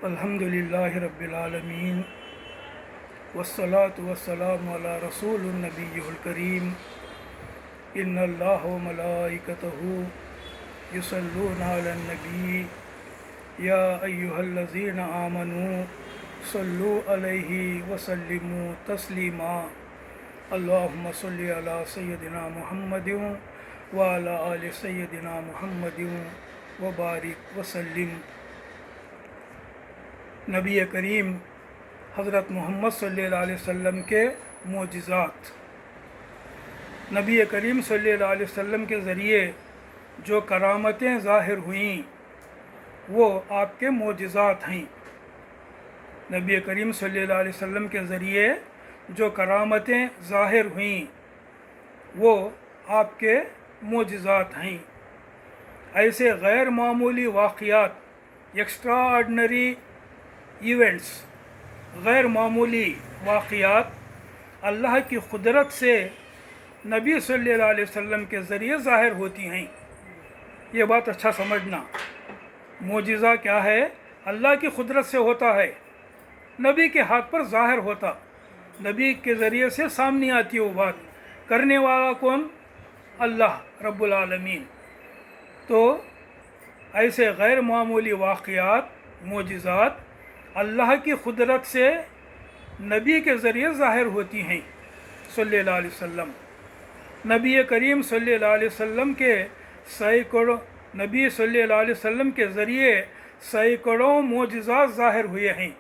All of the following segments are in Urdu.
الحمدللہ رب العالمین والصلاة والسلام علی رسول النبی الکریم ان اللہ و ملائکتہ یصلون علی النبی یا ایہا الذین آمنوا صلوا علیہ وسلموا تسلیما اللہم صلی علی سیدنا محمد وعلی آل سیدنا محمد وبارک وسلم۔ نبی کریم حضرت محمد صلی اللہ علیہ وسلم کے معجزات، نبی کریم صلی اللہ علیہ وسلم کے ذریعے جو کرامتیں ظاہر ہوئیں وہ آپ کے معجزات ہیں۔ نبی کریم صلی اللہ علیہ وسلم کے ذریعے جو کرامتیں ظاہر ہوئیں وہ آپ کے معجزات ہیں۔ ایسے غیر معمولی واقعات، ایکسٹرا آرڈنری ایونٹس، غیر معمولی واقعات اللہ کی قدرت سے نبی صلی اللہ علیہ وسلم کے ذریعے ظاہر ہوتی ہیں۔ یہ بات اچھا سمجھنا، معجزہ کیا ہے؟ اللہ کی قدرت سے ہوتا ہے، نبی کے ہاتھ پر ظاہر ہوتا، نبی کے ذریعے سے سامنے آتی وہ بات۔ کرنے والا کون؟ اللہ رب العالمین۔ تو ایسے غیر معمولی واقعات، معجزات اللہ کی قدرت سے نبی کے ذریعے ظاہر ہوتی ہیں صلی اللہ علیہ وسلم۔ نبی کریم صلی اللہ علیہ وسلم کے نبی صلی اللہ علیہ وسلم کے ذریعے سینکڑوں معجزات ظاہر ہوئے ہیں،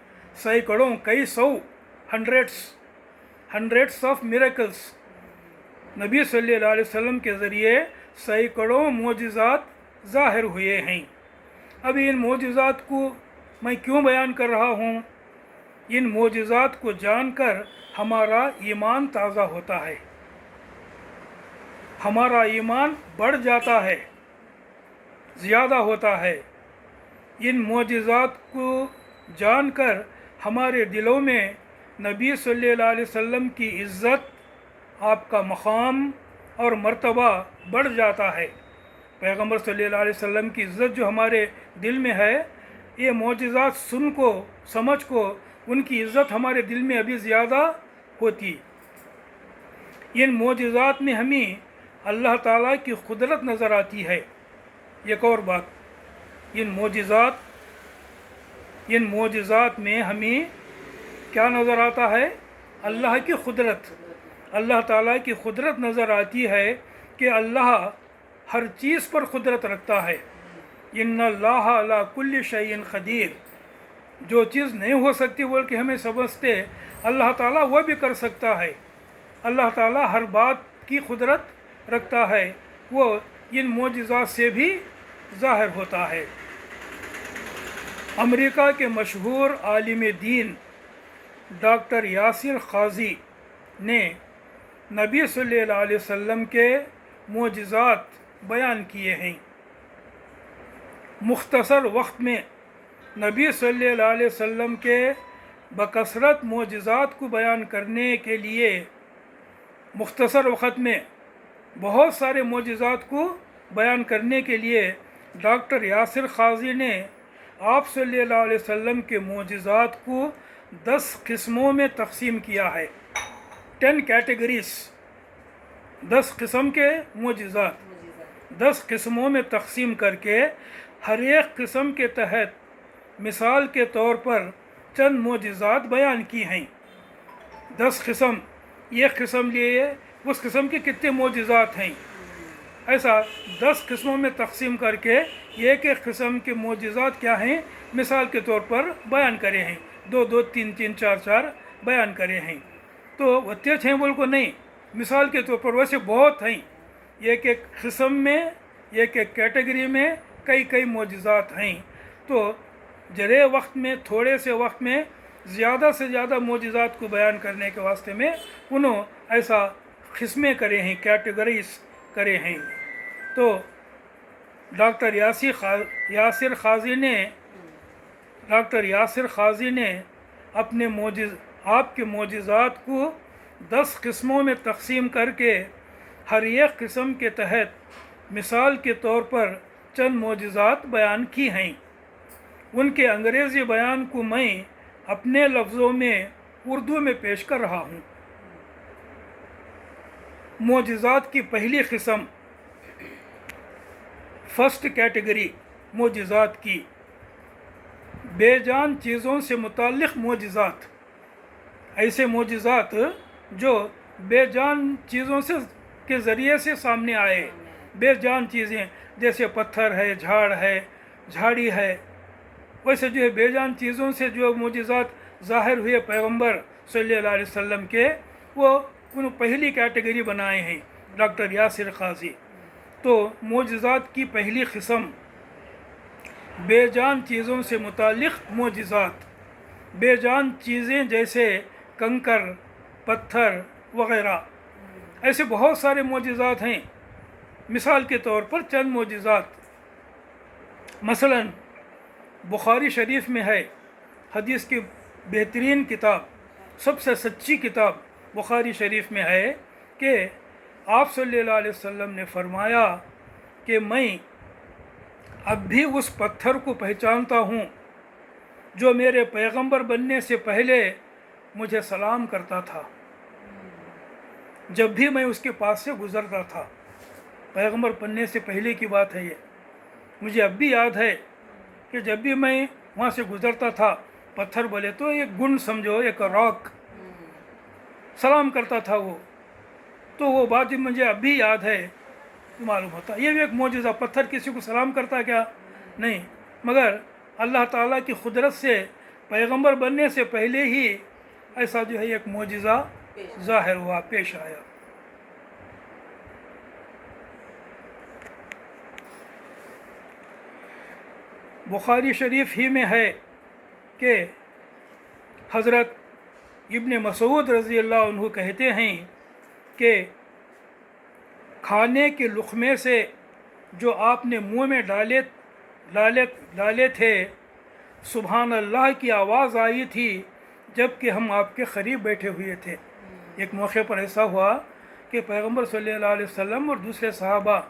سینکڑوں، کئی سو، ہنڈریڈس آف میریکلس۔ نبی صلی اللہ علیہ وسلم کے ذریعے سینکڑوں معجزات ظاہر ہوئے ہیں۔ اب ان معجزات کو میں کیوں بیان کر رہا ہوں؟ ان معجزات کو جان کر ہمارا ایمان تازہ ہوتا ہے، ہمارا ایمان بڑھ جاتا ہے، زیادہ ہوتا ہے۔ ان معجزات کو جان کر ہمارے دلوں میں نبی صلی اللہ علیہ وسلم کی عزت، آپ کا مقام اور مرتبہ بڑھ جاتا ہے۔ پیغمبر صلی اللہ علیہ وسلم کی عزت جو ہمارے دل میں ہے، یہ معجزات سن کو، سمجھ کو ان کی عزت ہمارے دل میں ابھی زیادہ ہوتی۔ ان معجزات میں ہمیں اللہ تعالیٰ کی قدرت نظر آتی ہے۔ ایک اور بات، ان معجزات میں ہمیں کیا نظر آتا ہے؟ اللہ کی قدرت، اللہ تعالیٰ کی قدرت نظر آتی ہے کہ اللہ ہر چیز پر قدرت رکھتا ہے۔ ان اللہ علی کل شیء قدیر، جو چیز نہیں ہو سکتی بول کے ہمیں سمجھتے، اللہ تعالیٰ وہ بھی کر سکتا ہے۔ اللہ تعالیٰ ہر بات کی قدرت رکھتا ہے، وہ ان معجزات سے بھی ظاہر ہوتا ہے۔ امریکہ کے مشہور عالم دین ڈاکٹر یاسر قاضی نے نبی صلی اللہ علیہ وسلم کے معجزات بیان کیے ہیں۔ مختصر وقت میں نبی صلی اللہ علیہ وسلم کے بکثرت معجزات کو بیان کرنے کے لیے، مختصر وقت میں بہت سارے معجزات کو بیان کرنے کے لیے ڈاکٹر یاسر قاضی نے آپ صلی اللہ علیہ وسلم کے معجزات کو 10 قسموں میں تقسیم کیا ہے۔ 10 کیٹیگریز، 10 قسم کے معجزات 10 قسموں میں تقسیم کر کے ہر ایک قسم کے تحت مثال کے طور پر چند معجزات بیان کی ہیں۔ 10 قسم، ایک قسم لیے اس قسم کے کتنے معجزات ہیں، ایسا 10 قسموں میں تقسیم کر کے ایک ایک قسم کے معجزات کیا ہیں، مثال کے طور پر بیان کرے ہیں۔ 2 2 3 3 4 4 بیان کرے ہیں۔ تو اتنے ہیں بول کو نہیں، مثال کے طور پر ویسے بہت ہیں، ایک ایک قسم میں، ایک ایک کیٹیگری میں کئی معجزات ہیں۔ تو جرے وقت میں، تھوڑے سے وقت میں زیادہ سے زیادہ معجزات کو بیان کرنے کے واسطے میں انہوں ایسا قسمیں کرے ہیں، کیٹیگریز کرے ہیں۔ تو ڈاکٹر یاسر قاضی نے اپنے آپ کے معجزات کو 10 قسموں میں تقسیم کر کے ہر ایک قسم کے تحت مثال کے طور پر چند معجزات بیان کی ہیں۔ ان کے انگریزی بیان کو میں اپنے لفظوں میں اردو میں پیش کر رہا ہوں۔ معجزات کی پہلی قسم، فرسٹ کیٹیگری معجزات کی، بے جان چیزوں سے متعلق معجزات، ایسے معجزات جو بے جان چیزوں سے کے ذریعے سے سامنے آئے، بے جان چیزیں جیسے پتھر ہے، جھاڑ ہے، جھاڑی ہے، ویسے جو ہے بے جان چیزوں سے جو معجزات ظاہر ہوئے پیغمبر صلی اللہ علیہ وسلم کے، وہ ان پہلی کیٹیگری بنائے ہیں ڈاکٹر یاسر قاضی۔ تو معجزات کی پہلی قسم بے جان چیزوں سے متعلق معجزات، بے جان چیزیں جیسے کنکر، پتھر وغیرہ، ایسے بہت سارے معجزات ہیں۔ مثال کے طور پر چند معجزات، مثلا بخاری شریف میں ہے، حدیث کی بہترین کتاب، سب سے سچی کتاب بخاری شریف میں ہے کہ آپ صلی اللہ علیہ وسلم نے فرمایا کہ میں اب بھی اس پتھر کو پہچانتا ہوں جو میرے پیغمبر بننے سے پہلے مجھے سلام کرتا تھا جب بھی میں اس کے پاس سے گزرتا تھا۔ پیغمبر بننے سے پہلے کی بات ہے یہ، مجھے اب بھی یاد ہے کہ جب بھی میں وہاں سے گزرتا تھا، پتھر بولے تو ایک گن سمجھو، ایک راک، سلام کرتا تھا وہ، تو وہ بات مجھے اب بھی یاد ہے، معلوم ہوتا یہ بھی ایک معجزہ۔ پتھر کسی کو سلام کرتا کیا؟ نہیں، مگر اللہ تعالیٰ کی قدرت سے پیغمبر بننے سے پہلے ہی ایسا جو ہے ایک معجزہ ظاہر ہوا، پیش آیا۔ بخاری شریف ہی میں ہے کہ حضرت ابن مسعود رضی اللہ عنہ کہتے ہیں کہ کھانے کے لقمے سے جو آپ نے منہ میں ڈالے تھے، سبحان اللہ کی آواز آئی تھی جب کہ ہم آپ کے قریب بیٹھے ہوئے تھے۔ ایک موقع پر ایسا ہوا کہ پیغمبر صلی اللہ علیہ وسلم اور دوسرے صحابہ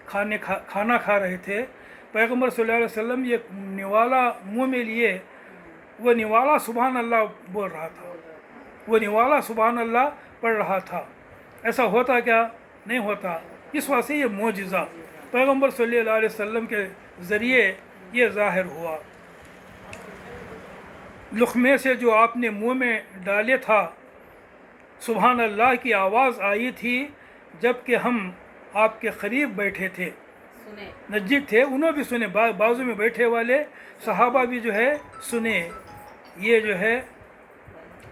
کھانا کھا رہے تھے۔ پیغمبر صلی اللہ علیہ وسلم ایک نوالا منہ میں لیے، وہ نوالا سبحان اللہ بول رہا تھا، وہ نوالا سبحان اللہ پڑھ رہا تھا۔ ایسا ہوتا کیا؟ نہیں ہوتا۔ اس واسطے یہ معجزہ پیغمبر صلی اللہ علیہ وسلم کے ذریعے یہ ظاہر ہوا۔ لقمے سے جو آپ نے منہ میں ڈالے تھا، سبحان اللہ کی آواز آئی تھی جب کہ ہم آپ کے قریب بیٹھے تھے، نزدیک تھے، انہوں بھی سنے، بازو میں بیٹھے والے صحابہ بھی جو ہے سنے۔ یہ جو ہے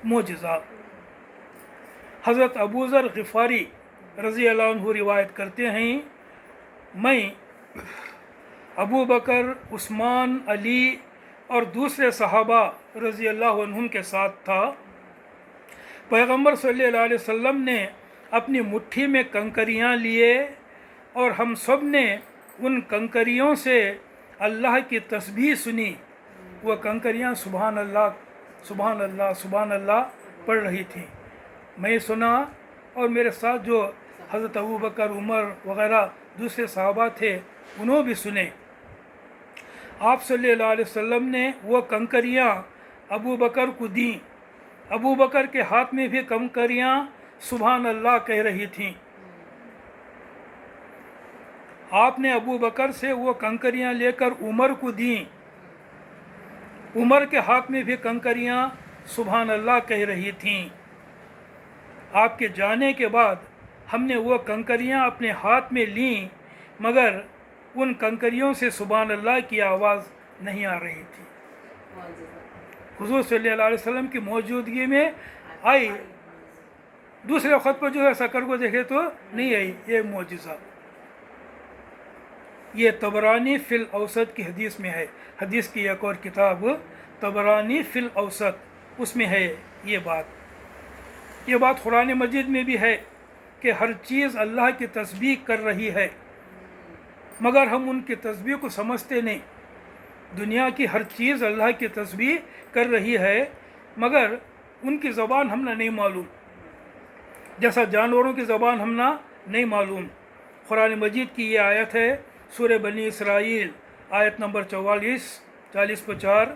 معجزہ۔ حضرت ابو ذر غفاری رضی اللہ عنہ روایت کرتے ہیں، میں ابو بکر، عثمان، علی اور دوسرے صحابہ رضی اللہ عنہم کے ساتھ تھا۔ پیغمبر صلی اللہ علیہ وسلم نے اپنی مٹھی میں کنکریاں لیے اور ہم سب نے ان کنکریوں سے اللہ کی تسبیح سنی۔ وہ کنکریاں سبحان اللہ سبحان اللہ سبحان اللہ پڑھ رہی تھیں۔ میں سنا اور میرے ساتھ جو حضرت ابو بکر، عمر وغیرہ دوسرے صحابہ تھے انہوں بھی سنے۔ آپ صلی اللہ علیہ وسلم نے وہ کنکریاں ابو بکر کو دیں۔ ابو بکر کے ہاتھ میں بھی کنکریاں سبحان اللہ کہہ رہی تھیں۔ آپ نے ابو بکر سے وہ کنکریاں لے کر عمر کو دیں۔ عمر کے ہاتھ میں بھی کنکریاں سبحان اللہ کہہ رہی تھیں۔ آپ کے جانے کے بعد ہم نے وہ کنکریاں اپنے ہاتھ میں لیں، مگر ان کنکریوں سے سبحان اللہ کی آواز نہیں آ رہی تھی۔ حضور صلی اللہ علیہ وسلم کی موجودگی میں آئی، دوسرے وقت پر جو ہے سکر کو دیکھے تو نہیں آئی۔ یہ معجزہ، یہ طبرانی فی الاوسط کی حدیث میں ہے۔ حدیث کی ایک اور کتاب طبرانی فی الاوسط، اس میں ہے یہ بات۔ یہ بات قرآن مجید میں بھی ہے کہ ہر چیز اللہ کی تسبیح کر رہی ہے، مگر ہم ان کی تسبیح کو سمجھتے نہیں۔ دنیا کی ہر چیز اللہ کی تسبیح کر رہی ہے، مگر ان کی زبان ہم نے نہیں معلوم، جیسا جانوروں کی زبان ہم نے نہیں معلوم۔ قرآن مجید کی یہ آیت ہے، سورہ بنی اسرائیل آیت نمبر 44، 40/4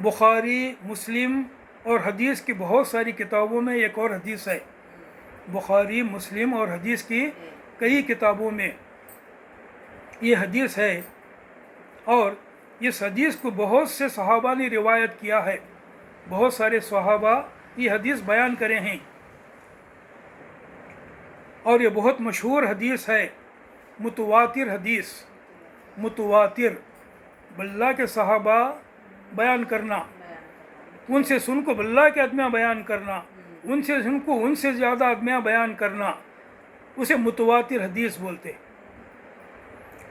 بخاری، مسلم اور حدیث کی بہت ساری کتابوں میں ایک اور حدیث ہے، بخاری، مسلم اور حدیث کی کئی کتابوں میں یہ حدیث ہے، اور اس حدیث کو بہت سے صحابہ نے روایت کیا ہے، بہت سارے صحابہ یہ حدیث بیان کرے ہیں، اور یہ بہت مشہور حدیث ہے، متواتر حدیث، متواتر، باللہ کے صحابہ بیان کرنا، ان سے سن کو باللہ کے ادمیہ بیان کرنا، ان سے سن کو ان سے زیادہ ادمیہ بیان کرنا، اسے متواتر حدیث بولتے۔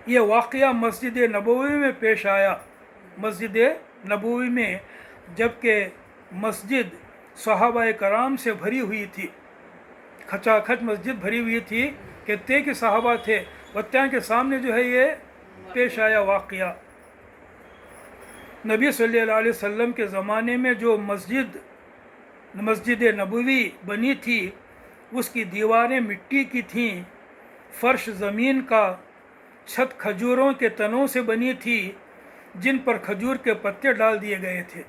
یہ واقعہ مسجد نبوی میں پیش آیا، مسجد نبوی میں، جب کہ مسجد صحابہ کرام سے بھری ہوئی تھی، کھچا کھچ مسجد بھری ہوئی تھی، کتنے کے صحابہ تھے، بتیاں کے سامنے جو ہے یہ پیش آیا واقعہ۔ نبی صلی اللہ علیہ وسلم کے زمانے میں جو مسجد نبوی بنی تھی، اس کی دیواریں مٹی کی تھیں، فرش زمین کا، چھت کھجوروں کے تنوں سے بنی تھی جن پر کھجور کے پتے ڈال دیے گئے تھے،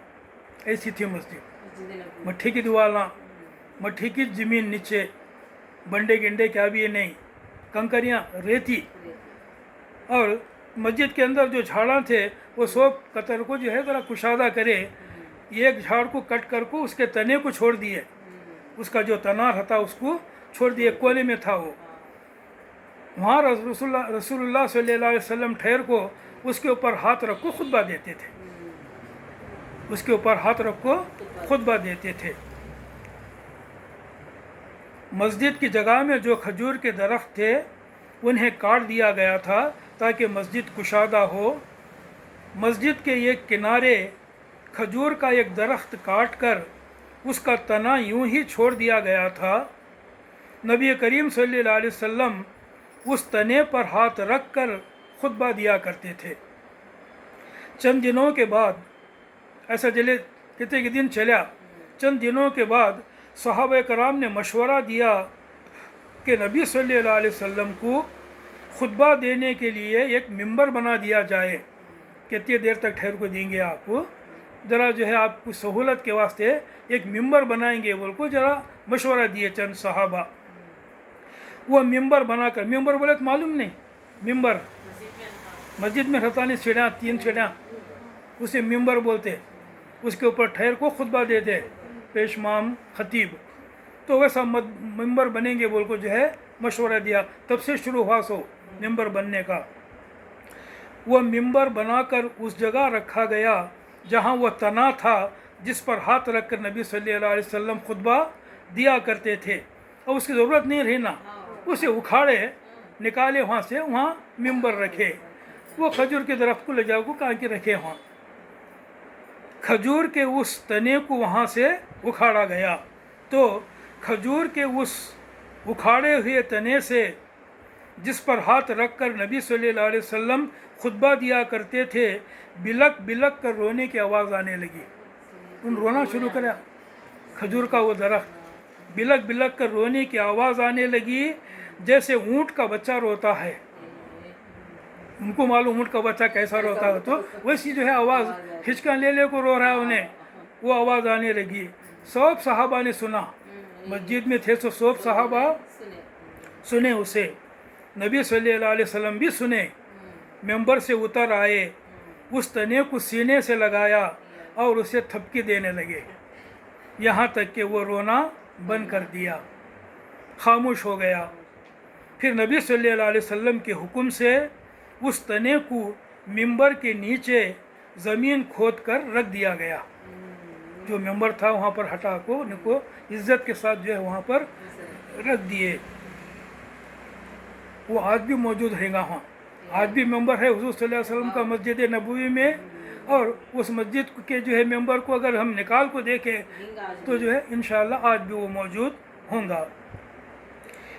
ایسی تھی مسجد، مٹی کی دیواراں، مٹی کی زمین، نیچے بنڈے گنڈے کیا بھی نہیں، کنکریاں، ریتی، اور مسجد کے اندر جو جھاڑاں تھے وہ سب قطر کو جو ہے ذرا کشادہ کرے، ایک جھاڑ کو کٹ کر کو اس کے تنے کو چھوڑ دیے، اس کا جو تنا رہتا اس کو چھوڑ دیے، کونے میں تھا وہ، وہاں رسول اللہ صلی اللہ علیہ وسلم ٹھہر کو اس کے اوپر ہاتھ رکھ کو خطبہ دیتے تھے، اس کے اوپر ہاتھ رکھ کو خطبہ دیتے تھے۔ مسجد کی جگہ میں جو کھجور کے درخت تھے انہیں کاٹ دیا گیا تھا تاکہ مسجد کشادہ ہو۔ مسجد کے ایک کنارے کھجور کا ایک درخت کاٹ کر اس کا تنا یوں ہی چھوڑ دیا گیا تھا۔ نبی کریم صلی اللہ علیہ وسلم اس تنے پر ہاتھ رکھ کر خطبہ دیا کرتے تھے۔ چند دنوں کے بعد، ایسا کتنے دن چلا، چند دنوں کے بعد صحابہ کرام نے مشورہ دیا کہ نبی صلی اللہ علیہ وسلم کو خطبہ دینے کے لیے ایک ممبر بنا دیا جائے، کتنی دیر تک ٹھہر کو دیں گے آپ کو، ذرا جو ہے آپ کو سہولت کے واسطے ایک ممبر بنائیں گے بول کو ذرا مشورہ دیے چند صحابہ۔ وہ ممبر بنا کر، ممبر بولے تو معلوم نہیں، ممبر مسجد میں رہتا نہیں، سیڑھیاں، 3 سیڑھیاں، اسے ممبر بولتے، اس کے اوپر ٹھہر کو خطبہ دیتے پیشمام خطیب، تو ویسا ممبر بنیں گے بول کو جو ہے مشورہ دیا، تب سے شروع ہوا سو ممبر بننے کا۔ وہ ممبر بنا کر اس جگہ رکھا گیا جہاں وہ تنا تھا جس پر ہاتھ رکھ کر نبی صلی اللہ علیہ وسلم خطبہ دیا کرتے تھے، اور اس کی ضرورت نہیں رہی نا، اسے اکھاڑے نکالے وہاں سے، وہاں ممبر رکھے، وہ کھجور کے درخت کو لے جاؤ کو کہاں کے رکھے، وہاں کھجور کے اس تنے کو وہاں سے اکھاڑا گیا، تو کھجور کے اس اکھاڑے ہوئے تنے سے جس پر ہاتھ رکھ کر نبی صلی اللہ علیہ وسلم خطبہ دیا کرتے تھے، بلک بلک کر رونے کی آواز آنے لگی، ان رونا شروع کرا، کھجور کا وہ درخت، بلک بلک کر رونے کی آواز آنے لگی، جیسے اونٹ کا بچہ روتا ہے، ان کو معلوم اونٹ کا بچہ کیسا روتا ہے، تو ویسی جو ہے آواز، ہچکاں لے لے کو رو رہا ہے انہیں، وہ آواز آنے لگی۔ سب صحابہ نے سنا، مسجد میں تھے تو سب صحابہ سنے اسے، نبی صلی اللہ علیہ وسلم بھی سنے، ممبر سے اتر آئے، اس تنے کو سینے سے لگایا اور اسے تھپکی دینے لگے، یہاں تک کہ وہ رونا بند کر دیا، خاموش ہو گیا۔ پھر نبی صلی اللہ علیہ وسلم کے حکم سے اس تنے کو ممبر کے نیچے زمین کھود کر رکھ دیا گیا، جو ممبر تھا وہاں پر ہٹا کو ان کو عزت کے ساتھ جو ہے وہاں پر رکھ دیے، وہ آج بھی موجود رہے گا، وہاں آج بھی ممبر ہے حضور صلی اللہ علیہ وسلم کا مسجد نبوی میں، اور اس مسجد کے جو ہے ممبر کو اگر ہم نکال کو دیکھیں تو جو ہے انشاءاللہ آج بھی وہ موجود ہوں گا۔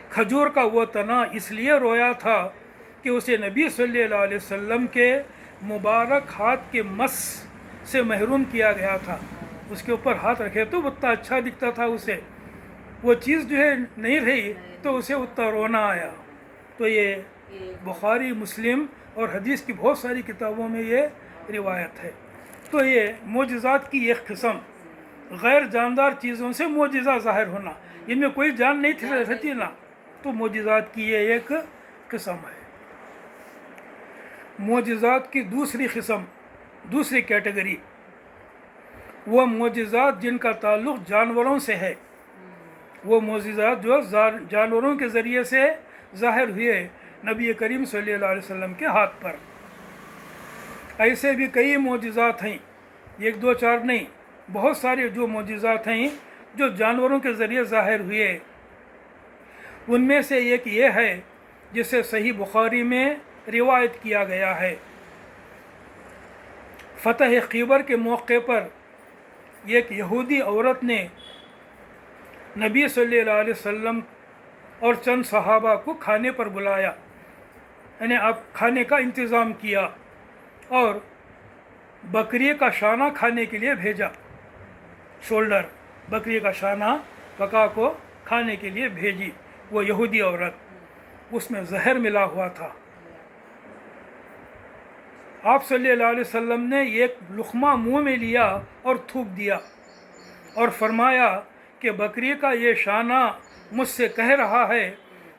کھجور کا وہ تنا اس لیے رویا تھا کہ اسے نبی صلی اللہ علیہ وسلم کے مبارک ہاتھ کے مس سے محروم کیا گیا تھا، اس کے اوپر ہاتھ رکھے تو اتنا اچھا دکھتا تھا اسے، وہ چیز جو ہے نہیں رہی تو اسے اتنا رونا آیا۔ تو یہ بخاری، مسلم اور حدیث کی بہت ساری کتابوں میں یہ روایت ہے۔ تو یہ معجزات کی ایک قسم، غیر جاندار چیزوں سے معجزہ ظاہر ہونا، ان میں کوئی جان نہیں رہتی نا، تو معجزات کی یہ ایک قسم ہے۔ معجزات کی دوسری قسم، دوسری کیٹیگری، وہ معجزات جن کا تعلق جانوروں سے ہے، وہ معجزات جو جانوروں کے ذریعے سے ظاہر ہوئے نبی کریم صلی اللہ علیہ وسلم کے ہاتھ پر۔ ایسے بھی کئی معجزات ہیں، ایک دو چار نہیں، بہت سارے جو معجزات ہیں جو جانوروں کے ذریعے ظاہر ہوئے۔ ان میں سے ایک یہ ہے جسے صحیح بخاری میں روایت کیا گیا ہے۔ فتح خیبر کے موقع پر ایک یہودی عورت نے نبی صلی اللہ علیہ وسلم اور چند صحابہ کو کھانے پر بلایا، یعنی اب کھانے کا انتظام کیا، اور بکری کا شانہ کھانے کے لیے بھیجا، شولڈر، بکری کا شانہ پکا کو کھانے کے لیے بھیجی وہ یہودی عورت، اس میں زہر ملا ہوا تھا۔ آپ صلی اللہ علیہ وسلم نے ایک لقمہ منہ میں لیا اور تھوک دیا اور فرمایا کہ بکری کا یہ شانہ مجھ سے کہہ رہا ہے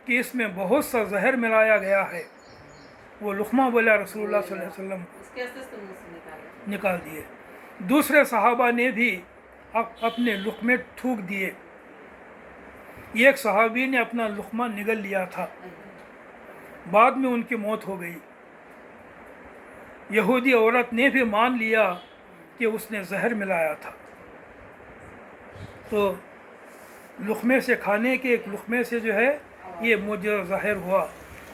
کہ اس میں بہت سا زہر ملایا گیا ہے۔ وہ لقمہ بولا رسول اللہ صلی اللہ علیہ وسلم نکال دیے۔ دوسرے صحابہ نے بھی اپنے لقمے تھوک دیے۔ ایک صحابی نے اپنا لقمہ نگل لیا تھا، بعد میں ان کی موت ہو گئی۔ یہودی عورت نے بھی مان لیا کہ اس نے زہر ملایا تھا۔ تو لقمے سے کھانے کے ایک لقمے سے جو ہے یہ معجزہ ظاہر ہوا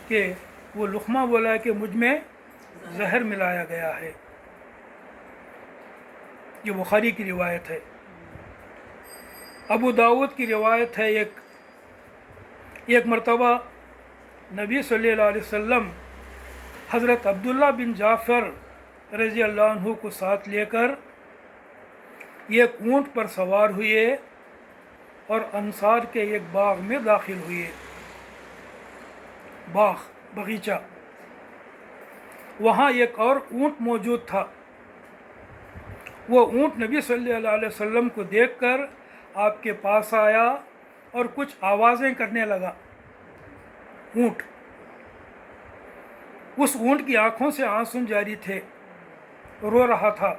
کہ وہ لقمہ بولا کہ مجھ میں زہر ملایا گیا ہے۔ یہ بخاری کی روایت ہے۔ ابو داؤد کی روایت ہے، ایک مرتبہ نبی صلی اللہ علیہ وسلم حضرت عبداللہ بن جعفر رضی اللہ عنہ کو ساتھ لے کر ایک اونٹ پر سوار ہوئے اور انصار کے ایک باغ میں داخل ہوئے، باغیچہ۔ وہاں ایک اور اونٹ موجود تھا۔ وہ اونٹ نبی صلی اللہ علیہ وسلم کو دیکھ کر آپ کے پاس آیا اور کچھ آوازیں کرنے لگا۔ اس اونٹ کی آنکھوں سے آنسو جاری تھے، رو رہا تھا۔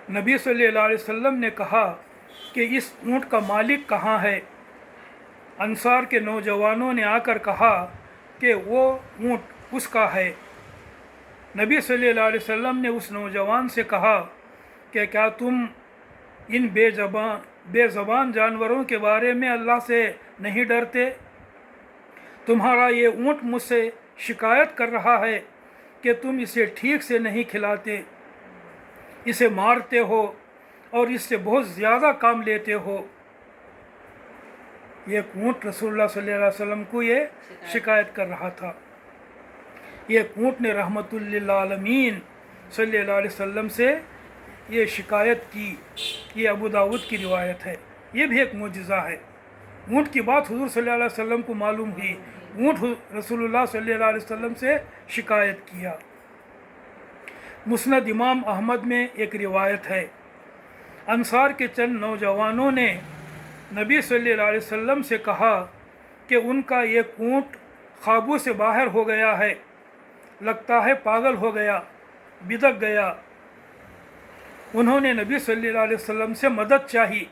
نبی صلی اللہ علیہ وسلم نے کہا کہ اس اونٹ کا مالک کہاں ہے؟ انصار کے نوجوانوں نے آ کر کہا کہ وہ اونٹ اس کا ہے۔ نبی صلی اللہ علیہ وسلم نے اس نوجوان سے کہا کہ کیا تم ان بے زبان جانوروں کے بارے میں اللہ سے نہیں ڈرتے؟ تمہارا یہ اونٹ مجھ سے شکایت کر رہا ہے کہ تم اسے ٹھیک سے نہیں کھلاتے، اسے مارتے ہو اور اس سے بہت زیادہ کام لیتے ہو۔ یہ اونٹ رسول اللہ صلی اللہ علیہ وسلم کو یہ شکایت کر رہا تھا۔ یہ اونٹ نے رحمت للعالمین صلی اللہ علیہ وسلم سے یہ شکایت کی۔ یہ ابو داؤد کی روایت ہے۔ یہ بھی ایک معجزہ ہے۔ اونٹ کی بات حضور صلی اللہ علیہ وسلم کو معلوم ہوئی، اونٹ رسول اللہ صلی اللہ علیہ وسلم سے شکایت کیا۔ مسند امام احمد میں ایک روایت ہے، انصار کے چند نوجوانوں نے نبی صلی اللہ علیہ وسلم سے کہا کہ ان کا ایک اونٹ قابو سے باہر ہو گیا ہے، لگتا ہے پاگل ہو گیا، بدک گیا۔ انہوں نے نبی صلی اللہ علیہ وسلم سے مدد چاہی۔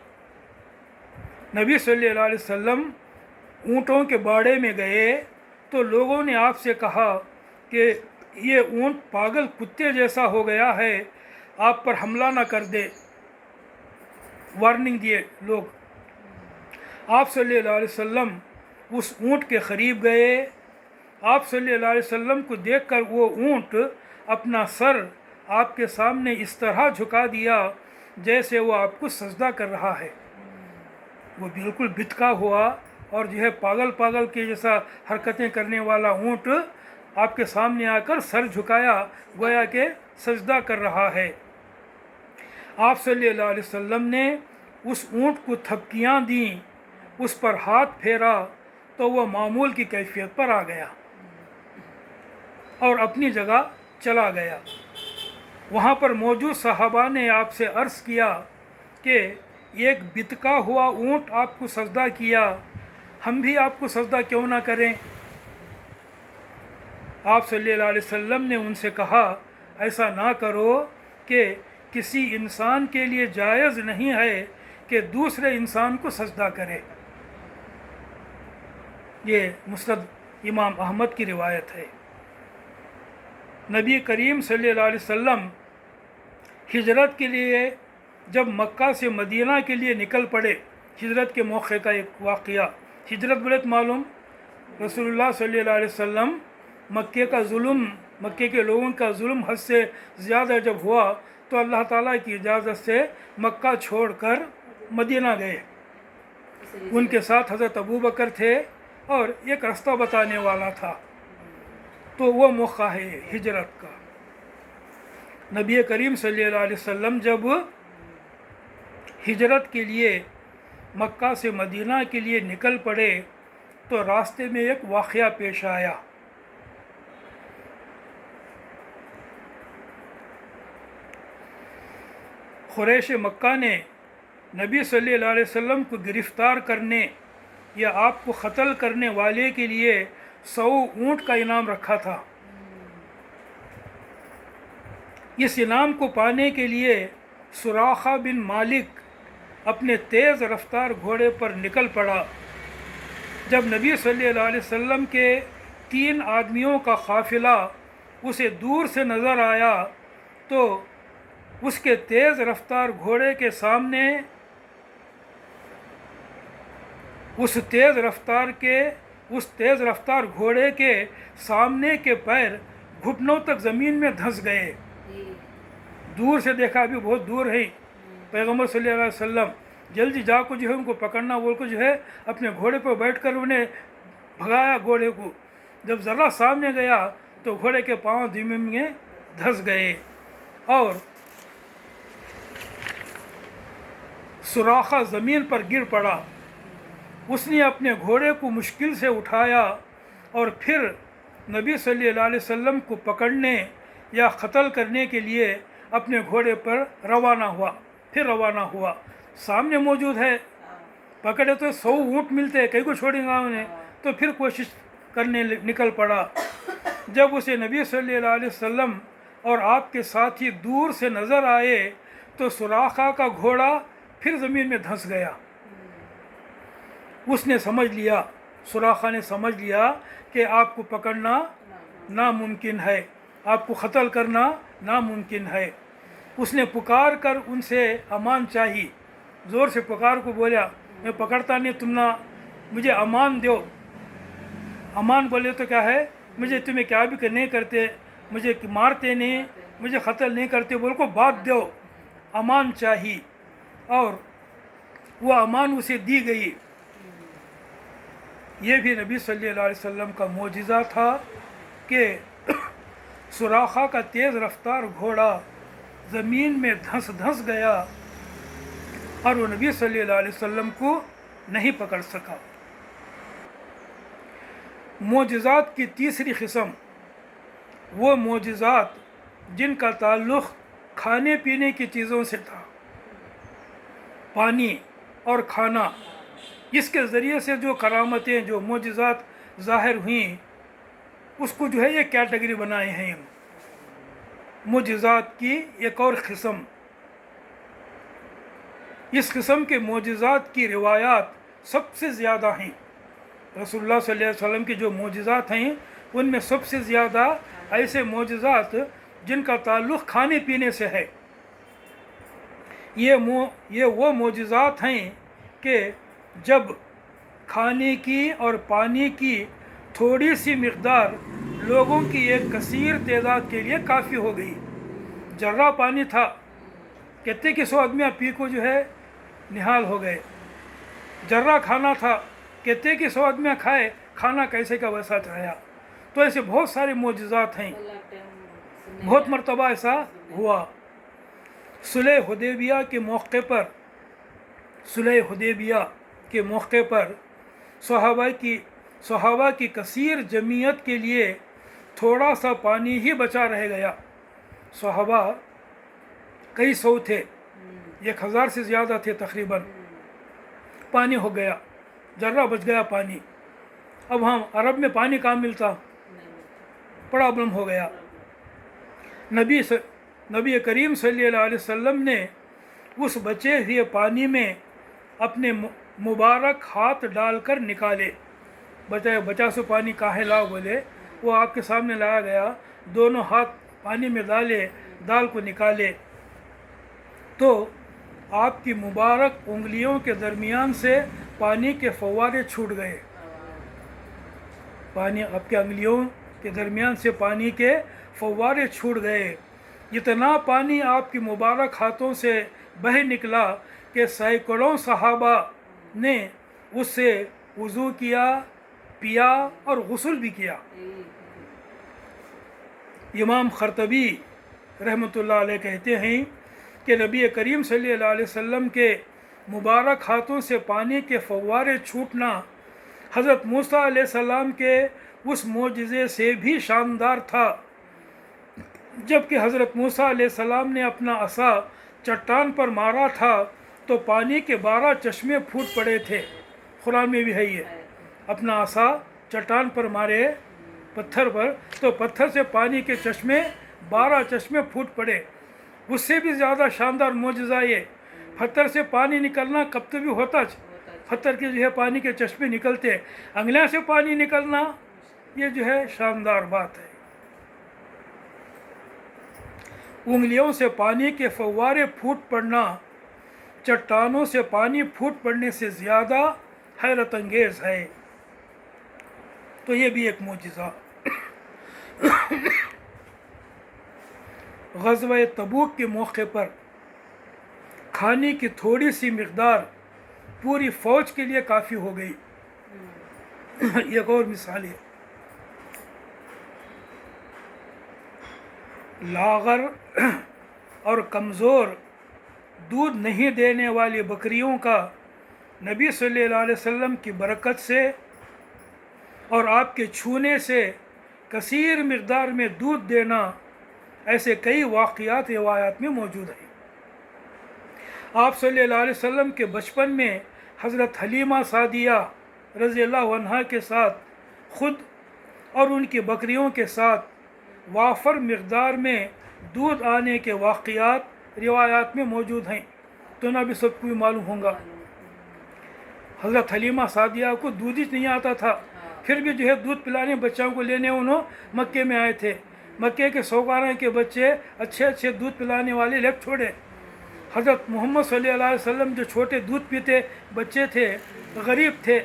نبی صلی اللہ علیہ وسلم اونٹوں کے باڑے میں گئے تو لوگوں نے آپ سے کہا کہ یہ اونٹ پاگل کتے جیسا ہو گیا ہے، آپ پر حملہ نہ کر دے۔ وارننگ دیے لوگ۔ آپ صلی اللہ علیہ وسلم اس اونٹ کے قریب گئے۔ آپ صلی اللہ علیہ وسلم کو دیکھ کر وہ اونٹ اپنا سر آپ کے سامنے اس طرح جھکا دیا جیسے وہ آپ کو سجدہ کر رہا ہے۔ وہ بالکل بتکا ہوا اور جو ہے پاگل کے جیسا حرکتیں کرنے والا اونٹ آپ کے سامنے آ کر سر جھکایا، گویا کہ سجدہ کر رہا ہے۔ آپ صلی اللہ علیہ وسلم نے اس اونٹ کو تھپکیاں دیں، اس پر ہاتھ پھیرا تو وہ معمول کی کیفیت پر آ گیا اور اپنی جگہ چلا گیا۔ وہاں پر موجود صحابہ نے آپ سے عرض کیا کہ ایک بتکا ہوا اونٹ آپ کو سجدہ کیا، ہم بھی آپ کو سجدہ کیوں نہ کریں؟ آپ صلی اللہ علیہ وسلم نے ان سے کہا ایسا نہ کرو کہ کسی انسان کے لیے جائز نہیں ہے کہ دوسرے انسان کو سجدہ کرے۔ یہ مسند امام احمد کی روایت ہے۔ نبی کریم صلی اللہ علیہ وسلم ہجرت کے لیے جب مکہ سے مدینہ کے لیے نکل پڑے، ہجرت کے موقع کا ایک واقعہ، ہجرت بولے تو معلوم رسول اللہ صلی اللہ علیہ وسلم مکے کے لوگوں کا ظلم حد سے زیادہ جب ہوا تو اللہ تعالیٰ کی اجازت سے مکہ چھوڑ کر مدینہ گئے۔ ان کے ساتھ حضرت ابوبکر تھے اور ایک راستہ بتانے والا تھا، تو وہ موقع ہے ہجرت کا۔ نبی کریم صلی اللہ علیہ وسلم جب ہجرت کے لیے مکہ سے مدینہ کے لیے نکل پڑے تو راستے میں ایک واقعہ پیش آیا۔ قریش مکہ نے نبی صلی اللہ علیہ وسلم کو گرفتار کرنے یا آپ کو قتل کرنے والے کے لیے 100 اونٹ کا انعام رکھا تھا۔ اس انعام کو پانے کے لیے سراقہ بن مالک اپنے تیز رفتار گھوڑے پر نکل پڑا۔ جب نبی صلی اللہ علیہ وسلم کے 3 آدمیوں کا قافلہ اسے دور سے نظر آیا تو اس کے تیز رفتار گھوڑے کے سامنے اس تیز رفتار گھوڑے کے سامنے کے پیر گھٹنوں تک زمین میں دھنس گئے۔ دور سے دیکھا، ابھی بہت دور ہے، پیغمبر صلی اللہ علیہ وسلم جلدی جا کو جو ہے ان کو پکڑنا بول کو جو ہے اپنے گھوڑے پر بیٹھ کر انہیں بھگایا گھوڑے کو۔ جب ذرا سامنے گیا تو گھوڑے کے پاؤں زمین میں دھنس گئے اور سراقہ زمین پر گر پڑا۔ اس نے اپنے گھوڑے کو مشکل سے اٹھایا اور پھر نبی صلی اللہ علیہ وسلم کو پکڑنے یا قتل کرنے کے لیے اپنے گھوڑے پر روانہ ہوا۔ سامنے موجود ہے، پکڑے تو 100 اونٹ ملتے، کئی کو چھوڑیں گا انہیں، تو پھر کوشش کرنے نکل پڑا۔ جب اسے نبی صلی اللہ علیہ وسلم اور آپ کے ساتھی دور سے نظر آئے تو سراقہ کا گھوڑا پھر زمین میں دھنس گیا۔ سراقہ نے سمجھ لیا کہ آپ کو پکڑنا ناممکن ہے، آپ کو قتل کرنا ناممکن ہے۔ اس نے پکار کر ان سے امان چاہی، زور سے پکار کو بولا میں پکڑتا نہیں، تم نہ مجھے امان دو۔ امان بولے تو کیا ہے، مجھے تمہیں کیا بھی نہیں کرتے، مجھے مارتے نہیں، مجھے قتل نہیں کرتے، بول کو بات دو، امان چاہی، اور وہ امان اسے دی گئی۔ یہ بھی نبی صلی اللہ علیہ وسلم کا معجزہ تھا کہ سراقہ کا تیز رفتار گھوڑا زمین میں دھنس گیا اور وہ نبی صلی اللہ علیہ وسلم کو نہیں پکڑ سکا۔ معجزات کی تیسری قسم وہ معجزات جن کا تعلق کھانے پینے کی چیزوں سے تھا، پانی اور کھانا۔ اس کے ذریعے سے جو کرامتیں، جو معجزات ظاہر ہوئیں، اس کو جو ہے یہ کیٹیگری بنائے ہیں معجزات کی ایک اور قسم۔ اس قسم کے معجزات کی روایات سب سے زیادہ ہیں۔ رسول اللہ صلی اللہ علیہ وسلم کی جو معجزات ہیں ان میں سب سے زیادہ ایسے معجزات جن کا تعلق کھانے پینے سے ہے۔ یہ وہ معجزات ہیں کہ جب کھانے کی اور پانی کی تھوڑی سی مقدار لوگوں کی ایک کثیر تعداد کے لیے کافی ہو گئی۔ جرہ پانی تھا، کہتے کہ 100 آدمی پی کو جو ہے نہال ہو گئے۔ جرہ کھانا تھا، کہتے کہ 100 آدمی کھائے، کھانا کیسے کا ویسا چڑھایا۔ تو ایسے بہت سارے معجزات ہیں، بہت مرتبہ ایسا ہوا۔ صلح حدیبیہ کے موقع پر صحابہ کی صحابہ کی کثیر جمعیت کے لیے تھوڑا سا پانی ہی بچا رہ گیا. صحابہ کئی سو تھے، 1000 سے زیادہ تھے تقریباً. پانی ہو گیا، ذرہ بچ گیا پانی. اب ہم عرب میں پانی کہاں ملتا، پرابلم ہو گیا. نبی کریم صلی اللہ علیہ وسلم نے اس بچے ہوئے پانی میں اپنے مبارک ہاتھ ڈال کر نکالے. بچا سو پانی کاہے لاؤ بولے، وہ آپ کے سامنے لایا گیا. دونوں ہاتھ پانی میں ڈالے، دال کو نکالے تو آپ کی مبارک انگلیوں کے درمیان سے پانی کے فوارے چھوٹ گئے. پانی آپ کے انگلیوں کے درمیان سے پانی کے فوارے چھوٹ گئے. اتنا پانی آپ کی مبارک ہاتھوں سے بہہ نکلا کہ سینکڑوں صحابہ نے اس سے وضو کیا، پیا اور غسل بھی کیا. امام قرطبی رحمۃ اللہ علیہ کہتے ہیں کہ نبی کریم صلی اللہ علیہ وسلم کے مبارک ہاتھوں سے پانی کے فوارے چھوٹنا حضرت موسیٰ علیہ السلام کے اس معجزے سے بھی شاندار تھا. جبکہ حضرت موسیٰ علیہ السلام نے اپنا عصا چٹان پر مارا تھا تو پانی کے 12 چشمے پھوٹ پڑے تھے. قرآن میں بھی ہے یہ، اپنا عصا چٹان پر مارے پتھر پر تو پتھر سے پانی کے چشمے 12 چشمے پھوٹ پڑے. اس سے بھی زیادہ شاندار معجزہ یہ، پتھر سے پانی نکلنا کب تو بھی ہوتا، پتھر کے جو ہے پانی کے چشمے نکلتے، انگلیاں سے پانی نکلنا یہ جو ہے شاندار بات ہے. انگلیوں سے پانی کے فوارے پھوٹ پڑنا چٹانوں سے پانی پھوٹ پڑنے سے زیادہ حیرت انگیز ہے. تو یہ بھی ایک معجزہ. غزوہ تبوک کے موقع پر کھانے کی تھوڑی سی مقدار پوری فوج کے لیے کافی ہو گئی. ایک اور مثال ہے، لاغر اور کمزور دودھ نہیں دینے والی بکریوں کا نبی صلی اللہ علیہ وسلم کی برکت سے اور آپ کے چھونے سے کثیر مقدار میں دودھ دینا، ایسے کئی واقعات روایات میں موجود ہیں. آپ صلی اللہ علیہ وسلم کے بچپن میں حضرت حلیمہ سعدیہ رضی اللہ عنہا کے ساتھ خود اور ان کی بکریوں کے ساتھ وافر مقدار میں دودھ آنے کے واقعات روایات میں موجود ہیں. تو نہ بھی سب کو معلوم ہوگا، حضرت حلیمہ سعدیہ کو دودھ ہی نہیں آتا تھا، پھر بھی جو ہے دودھ پلانے بچوں کو لینے انہوں مکے میں آئے تھے. مکے کے سوکاروں کے بچے اچھے دودھ پلانے والے لگ چھوڑے. حضرت محمد صلی اللہ علیہ وسلم جو چھوٹے دودھ پیتے بچے تھے، غریب تھے،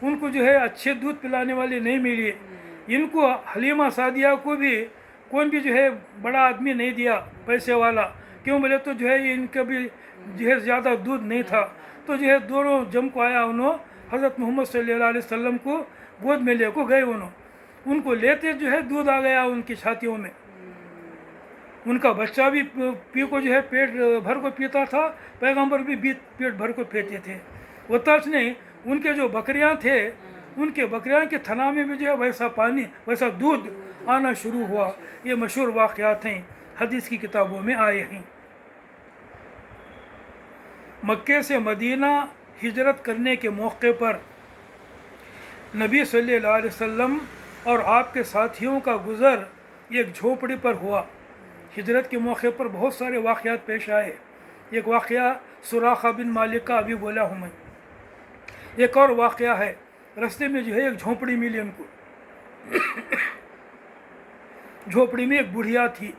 ان کو جو ہے اچھے دودھ پلانے والے نہیں ملے. ان کو حلیمہ سعدیہ کو بھی کون بھی جو ہے بڑا آدمی نہیں دیا پیسے والا. کیوں بولے تو جو ہے ان کا بھی جو ہے زیادہ دودھ نہیں تھا. تو جو ہے دونوں جم کو آیا، انہوں حضرت محمد صلی اللہ علیہ وسلم کو گود میں لے کو گئے. ان کو لیتے جو ہے دودھ آ گیا ان کی چھاتیوں میں. ان کا بچہ بھی پی کو جو ہے پیٹ بھر کو پیتا تھا، پیغمبر بھی پیٹ بھر کو پیتے تھے. وہ تچ نہیں، ان کے جو بکریاں تھے، ان کے بکریاں کے تھنا میں بھی جو ہے ویسا دودھ آنا شروع ہوا. یہ مشہور واقعات ہیں، حدیث کی کتابوں میں آئے ہیں. مکے سے مدینہ ہجرت کرنے کے موقع پر نبی صلی اللہ علیہ وسلم اور آپ کے ساتھیوں کا گزر ایک جھونپڑی پر ہوا. ہجرت کے موقع پر بہت سارے واقعات پیش آئے. ایک واقعہ سراقہ بن مالک کا ابھی بولا ہوں میں. ایک اور واقعہ ہے، رستے میں جو ہے ایک جھونپڑی ملی ان کو. جھونپڑی میں ایک بڑھیا تھی.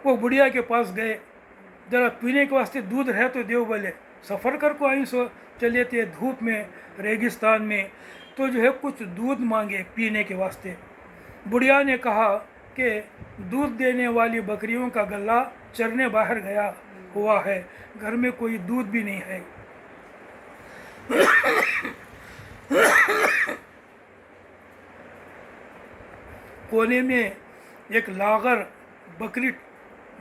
وہ بڑھیا کے پاس گئے، ذرا پینے کے واسطے دودھ رہے تو دیو بولے. سفر کر کو آئیں سو چلے تھے دھوپ میں ریگستان میں، تو جو ہے کچھ دودھ مانگے پینے کے واسطے. بڑھیا نے کہا کہ دودھ دینے والی بکریوں کا گلہ چرنے باہر گیا ہوا ہے، گھر میں کوئی دودھ بھی نہیں ہے. کونے میں ایک لاغر بکری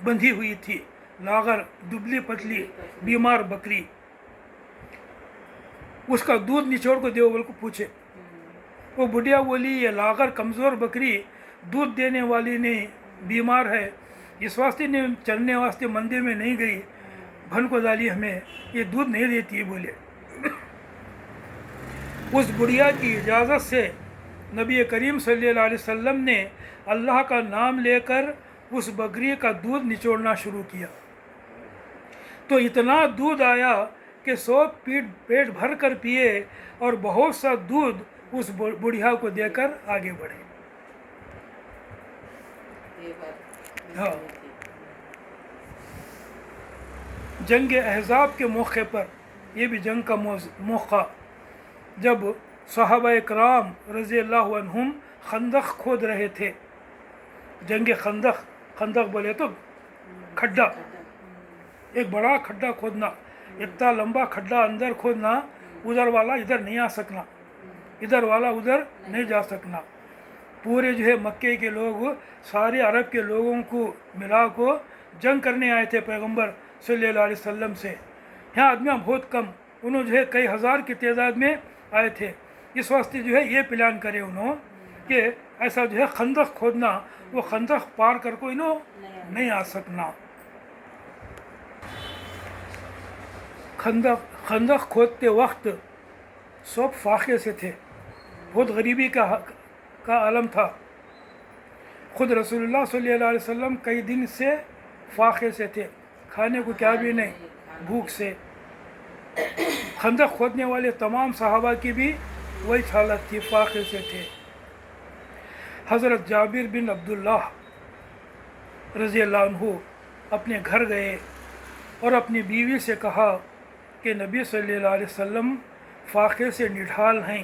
بندھی ہوئی تھی. لاغر دبلی پتلی بیمار بکری. اس کا دودھ نچوڑ کو دیوبل کو پوچھے. وہ بڑھیا بولی یہ لاغر کمزور بکری دودھ دینے والی نہیں، بیمار ہے، اس واسطے نہیں چلنے واسطے مندر میں نہیں گئی، بھن کو ڈالی ہمیں یہ دودھ نہیں دیتی بولے. اس بڑھیا کی اجازت سے نبی کریم صلی اللہ علیہ وسلم نے اللہ کا نام لے کر اس بکری کا دودھ نچوڑنا شروع کیا تو اتنا دودھ آیا کہ سب پیٹ بھر کر پیے اور بہت سا دودھ اس بڑھیا کو دے کر آگے بڑھے. ہاں، جنگ احزاب کے موقع پر، یہ بھی جنگ کا موقع، جب صحابہ کرام رضی اللہ عنہم خندق کھود رہے تھے. جنگ خندق بولے تو کھڈا، ایک بڑا کھڈا کھودنا، اتنا لمبا کھڈا اندر کھودنا، ادھر والا ادھر نہیں آ سکنا، ادھر والا ادھر نہیں جا سکنا. پورے جو ہے مکے کے لوگ سارے عرب کے لوگوں کو ملا کو جنگ کرنے آئے تھے پیغمبر صلی اللہ علیہ وسلم سے. یہاں آدمیاں بہت کم، انہوں جو ہے کئی ہزار کی تعداد میں آئے تھے. اس واسطے جو ہے یہ پلان کرے انہوں کہ ایسا جو ہے خندق کھودنا، وہ خندق پار کر کو انہوں نہیں آ سکنا. خندق کھودتے وقت سب فاقے سے تھے، بہت غریبی کا عالم تھا. خود رسول اللہ صلی اللہ علیہ وسلم کئی دن سے فاقے سے تھے، کھانے کو کیا بھی نہیں، بھوک سے. خندق کھودنے والے تمام صحابہ کی بھی وہی حالت تھی، فاقے سے تھے. حضرت جابر بن عبداللہ رضی اللہ عنہ اپنے گھر گئے اور اپنی بیوی سے کہا کہ نبی صلی اللہ علیہ وسلم فاقے سے نڈھال ہیں،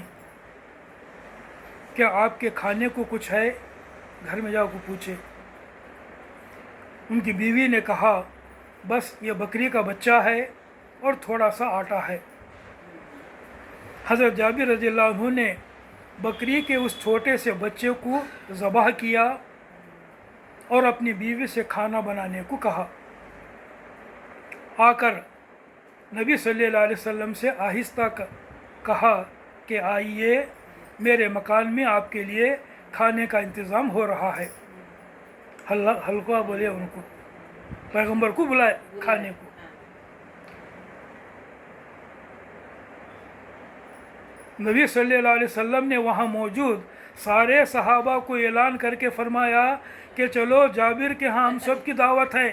کیا آپ کے کھانے کو کچھ ہے؟ گھر میں جا کو پوچھے. ان کی بیوی نے کہا بس یہ بکری کا بچہ ہے اور تھوڑا سا آٹا ہے. حضرت جابر رضی اللہ عنہ نے بکری کے اس چھوٹے سے بچے کو ذبح کیا اور اپنی بیوی سے کھانا بنانے کو کہا. آ کر نبی صلی اللہ علیہ وسلم سے آہستہ کہا کہ آئیے میرے مکان میں آپ کے لیے کھانے کا انتظام ہو رہا ہے. ہلکا بولے ان کو، پیغمبر کو بلائے کھانے کو. نبی صلی اللہ علیہ وسلم نے وہاں موجود سارے صحابہ کو اعلان کر کے فرمایا کہ چلو جابر کے ہاں ہم سب کی دعوت ہے.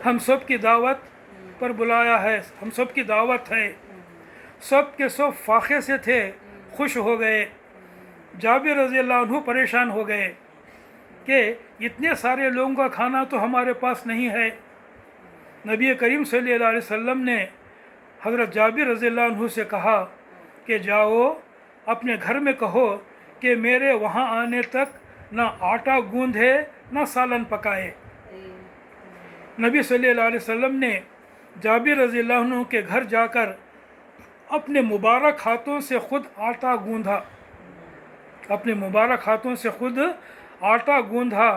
ہم سب کی دعوت پر بلایا ہے، ہم سب کی دعوت ہے. سب کے سب فاقے سے تھے، خوش ہو گئے. جابر رضی اللہ عنہ پریشان ہو گئے کہ اتنے سارے لوگوں کا کھانا تو ہمارے پاس نہیں ہے. نبی کریم صلی اللہ علیہ وسلم نے حضرت جابر رضی اللہ عنہ سے کہا کہ جاؤ اپنے گھر میں کہو کہ میرے وہاں آنے تک نہ آٹا گوندھے نہ سالن پکائے. نبی صلی اللہ علیہ وسلم نے جابر رضی اللہ عنہ کے گھر جا کر اپنے مبارک ہاتھوں سے خود آٹا گوندھا، اپنے مبارک ہاتھوں سے خود آٹا گوندھا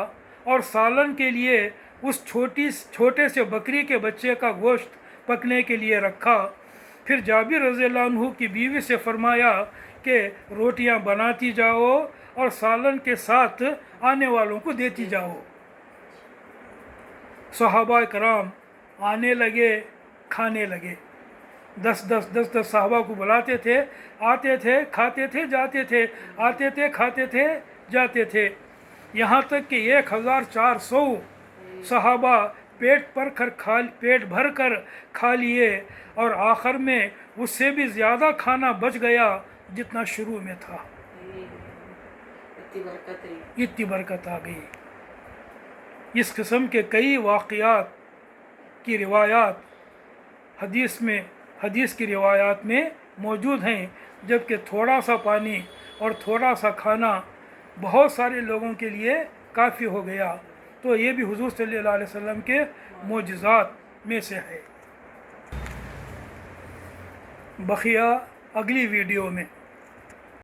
اور سالن کے لیے اس چھوٹے سے بکری کے بچے کا گوشت پکنے کے لیے رکھا. پھر جابر رضی اللہ عنہ کی بیوی سے فرمایا کہ روٹیاں بناتی جاؤ اور سالن کے ساتھ آنے والوں کو دیتی جاؤ. صحابہ کرام آنے لگے، کھانے لگے. 10 صحابہ کو بلاتے تھے، آتے تھے، کھاتے تھے، جاتے تھے، آتے تھے، کھاتے تھے، جاتے تھے. یہاں تک کہ 1400 صحابہ پیٹ بھر کر کھا لیے اور آخر میں اس سے بھی زیادہ کھانا بچ گیا جتنا شروع میں تھا. اتنی برکت آ گئی. اس قسم کے کئی واقعات کی روایات حدیث کی روایات میں موجود ہیں، جبکہ تھوڑا سا پانی اور تھوڑا سا کھانا بہت سارے لوگوں کے لیے کافی ہو گیا. تو یہ بھی حضور صلی اللہ علیہ وسلم کے معجزات میں سے ہے. بقیہ اگلی ویڈیو میں.